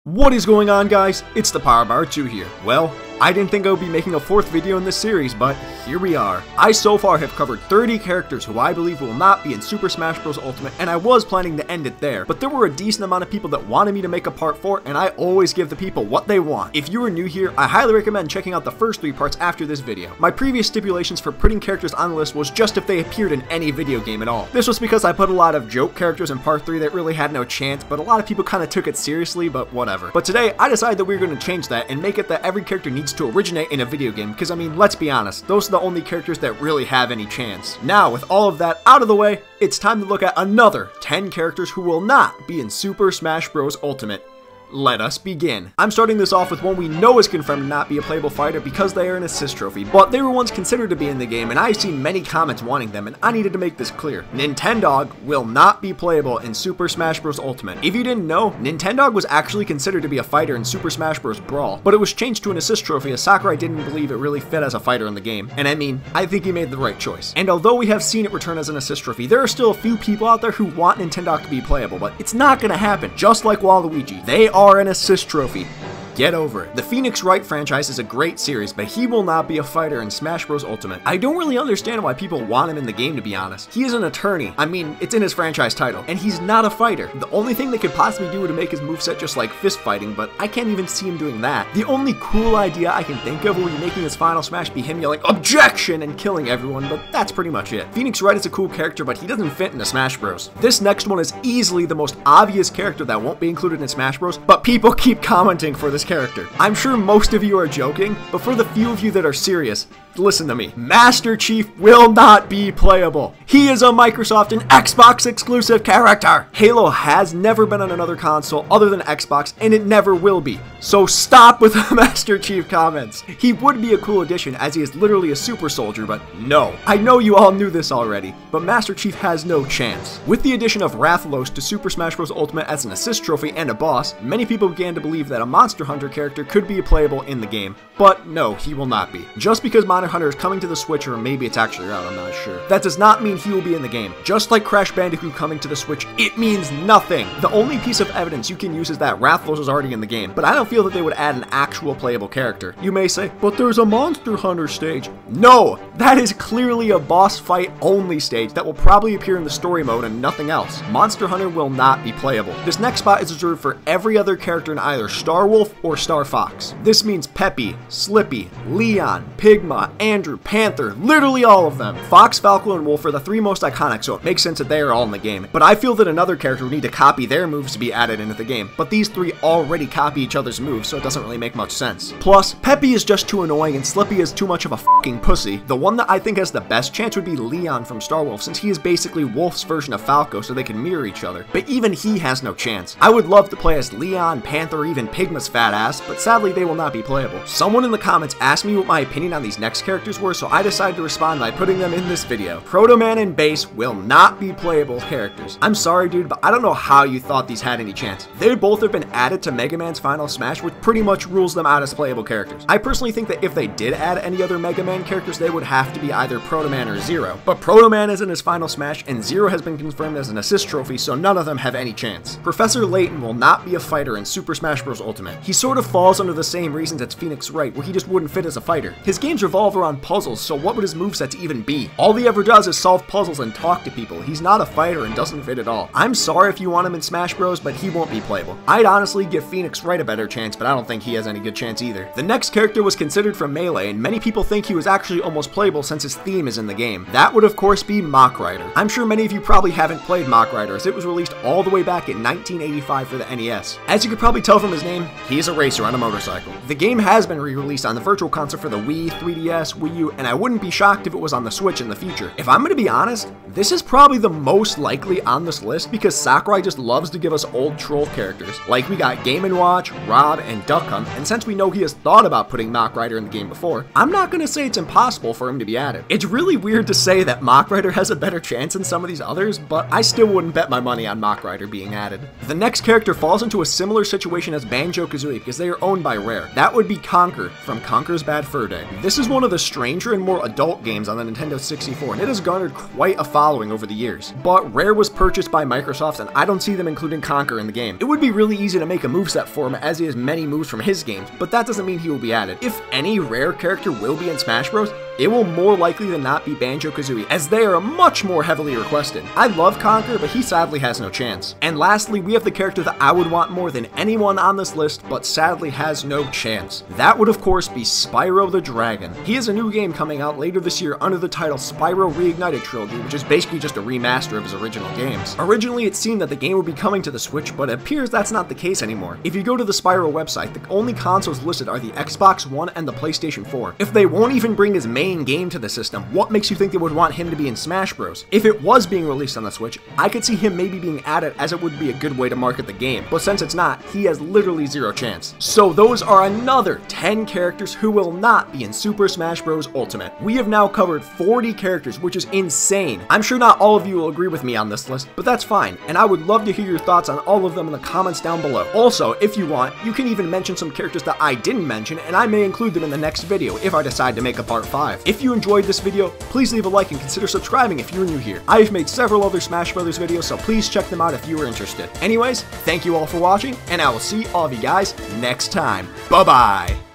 What is going on, guys? It's ThePowerBauer 2 here. Well, I didn't think I would be making a fourth video in this series, but here we are. I so far have covered 30 characters who I believe will not be in Super Smash Bros. Ultimate, and I was planning to end it there, but there were a decent amount of people that wanted me to make a part 4, and I always give the people what they want. If you are new here, I highly recommend checking out the first 3 parts after this video. My previous stipulations for putting characters on the list was just if they appeared in any video game at all. This was because I put a lot of joke characters in part 3 that really had no chance, but a lot of people kind of took it seriously, but whatever. But today, I decided that we were going to change that and make it that every character needs to originate in a video game, because I mean, let's be honest, those are the only characters that really have any chance. Now, with all of that out of the way, it's time to look at another 10 characters who will not be in Super Smash Bros. Ultimate. Let us begin. I'm starting this off with one we know is confirmed to not be a playable fighter because they are an assist trophy, but they were once considered to be in the game, and I've seen many comments wanting them, and I needed to make this clear. Nintendog will not be playable in Super Smash Bros. Ultimate. If you didn't know, Nintendog was actually considered to be a fighter in Super Smash Bros. Brawl, but it was changed to an assist trophy as Sakurai didn't believe it really fit as a fighter in the game, and I mean, I think he made the right choice. And although we have seen it return as an assist trophy, there are still a few people out there who want Nintendog to be playable, but it's not gonna happen, just like Waluigi. They are an assist trophy. Get over it. The Wright franchise is a great series, but he will not be a fighter in Smash Bros. Ultimate. I don't really understand why people want him in the game, to be honest. He is an attorney. I mean, it's in his franchise title, and he's not a fighter. The only thing they could possibly do would make his moveset just like fist fighting, but I can't even see him doing that. The only cool idea I can think of would be making his final smash be him yelling "OBJECTION" and killing everyone, but that's pretty much it. Wright is a cool character, but he doesn't fit into Smash Bros. This next one is easily the most obvious character that won't be included in Smash Bros, but people keep commenting for this character. I'm sure most of you are joking, but for the few of you that are serious, listen to me. Master Chief will not be playable. He is a Microsoft and Xbox exclusive character. Halo has never been on another console other than Xbox, and it never will be. So stop with the Master Chief comments. He would be a cool addition as he is literally a super soldier, but no. I know you all knew this already, but Master Chief has no chance. With the addition of Rathalos to Super Smash Bros. Ultimate as an assist trophy and a boss, many people began to believe that a Monster Hunter character could be playable in the game, but no, he will not be. Just because Monster Hunter is coming to the Switch, or maybe it's actually out, I'm not sure, that does not mean he will be in the game. Just like Crash Bandicoot coming to the Switch, it means nothing. The only piece of evidence you can use is that Rathalos is already in the game, but I don't feel that they would add an actual playable character. You may say, but there's a Monster Hunter stage. No, that is clearly a boss fight only stage that will probably appear in the story mode and nothing else. Monster Hunter will not be playable. This next spot is reserved for every other character in either Star Wolf or Star Fox. This means Peppy, Slippy, Leon, Pigma, Andrew, Panther, literally all of them. Fox, Falco, and Wolf are the 3 most iconic, so it makes sense that they are all in the game. But I feel that another character would need to copy their moves to be added into the game, but these 3 already copy each other's moves, so it doesn't really make much sense. Plus, Peppy is just too annoying and Slippy is too much of a fucking pussy. The one that I think has the best chance would be Leon from Star Wolf, since he is basically Wolf's version of Falco, so they can mirror each other. But even he has no chance. I would love to play as Leon, Panther, or even Pigma's fat ass, but sadly they will not be playable. Someone in the comments asked me what my opinion on these next characters were, so I decided to respond by putting them in this video. Protoman and Base will not be playable characters. I'm sorry, dude, but I don't know how you thought these had any chance. They both have been added to Mega Man's Final Smash, which pretty much rules them out as playable characters. I personally think that if they did add any other Mega Man characters, they would have to be either Protoman or Zero. But Protoman is in his Final Smash, and Zero has been confirmed as an assist trophy, so none of them have any chance. Professor Layton will not be a fighter in Super Smash Bros. Ultimate. He sort of falls under the same reasons as Wright, where he just wouldn't fit as a fighter. His games revolve around puzzles, so what would his movesets even be? All he ever does is solve puzzles and talk to people. He's not a fighter and doesn't fit at all. I'm sorry if you want him in Smash Bros, but he won't be playable. I'd honestly give Wright a better chance, but I don't think he has any good chance either. The next character was considered from Melee, and many people think he was actually almost playable since his theme is in the game. That would of course be Mach Rider. I'm sure many of you probably haven't played Mach Rider, as it was released all the way back in 1985 for the NES. As you could probably tell from his name, he is a racer on a motorcycle. The game has been re-released on the Virtual Console for the Wii, 3DS, Wii U, and I wouldn't be shocked if it was on the Switch in the future. If I'm gonna be honest, this is probably the most likely on this list because Sakurai just loves to give us old troll characters. Like we got Game & Watch, Rob, and Duck Hunt, and since we know he has thought about putting Mach Rider in the game before, I'm not gonna say it's impossible for him to be added. It's really weird to say that Mach Rider has a better chance than some of these others, but I still wouldn't bet my money on Mach Rider being added. The next character falls into a similar situation as Banjo-Kazooie because they are owned by Rare. That would be Conker from Conker's Bad Fur Day. This is one of of the stranger and more adult games on the Nintendo 64, and it has garnered quite a following over the years. But Rare was purchased by Microsoft, and I don't see them including Conker in the game. It would be really easy to make a moveset for him, as he has many moves from his games, but that doesn't mean he will be added. If any Rare character will be in Smash Bros., it will more likely than not be Banjo-Kazooie, as they are much more heavily requested. I love Conker, but he sadly has no chance. And lastly, we have the character that I would want more than anyone on this list, but sadly has no chance. That would of course be Spyro the Dragon. He has a new game coming out later this year under the title Spyro Reignited Trilogy, which is basically just a remaster of his original games. Originally it seemed that the game would be coming to the Switch, but it appears that's not the case anymore. If you go to the Spyro website, the only consoles listed are the Xbox One and the PlayStation 4. If they won't even bring his main game to the system, what makes you think they would want him to be in Smash Bros? If it was being released on the Switch, I could see him maybe being added, as it would be a good way to market the game, but since it's not, he has literally zero chance. So those are another 10 characters who will not be in Super Smash Bros. Ultimate. We have now covered 40 characters, which is insane. I'm sure not all of you will agree with me on this list, but that's fine, and I would love to hear your thoughts on all of them in the comments down below. Also, if you want, you can even mention some characters that I didn't mention, and I may include them in the next video if I decide to make a part 5. If you enjoyed this video, please leave a like and consider subscribing if you're new here. I have made several other Smash Brothers videos, so please check them out if you are interested. Anyways, thank you all for watching, and I will see all of you guys next time. Bye-bye!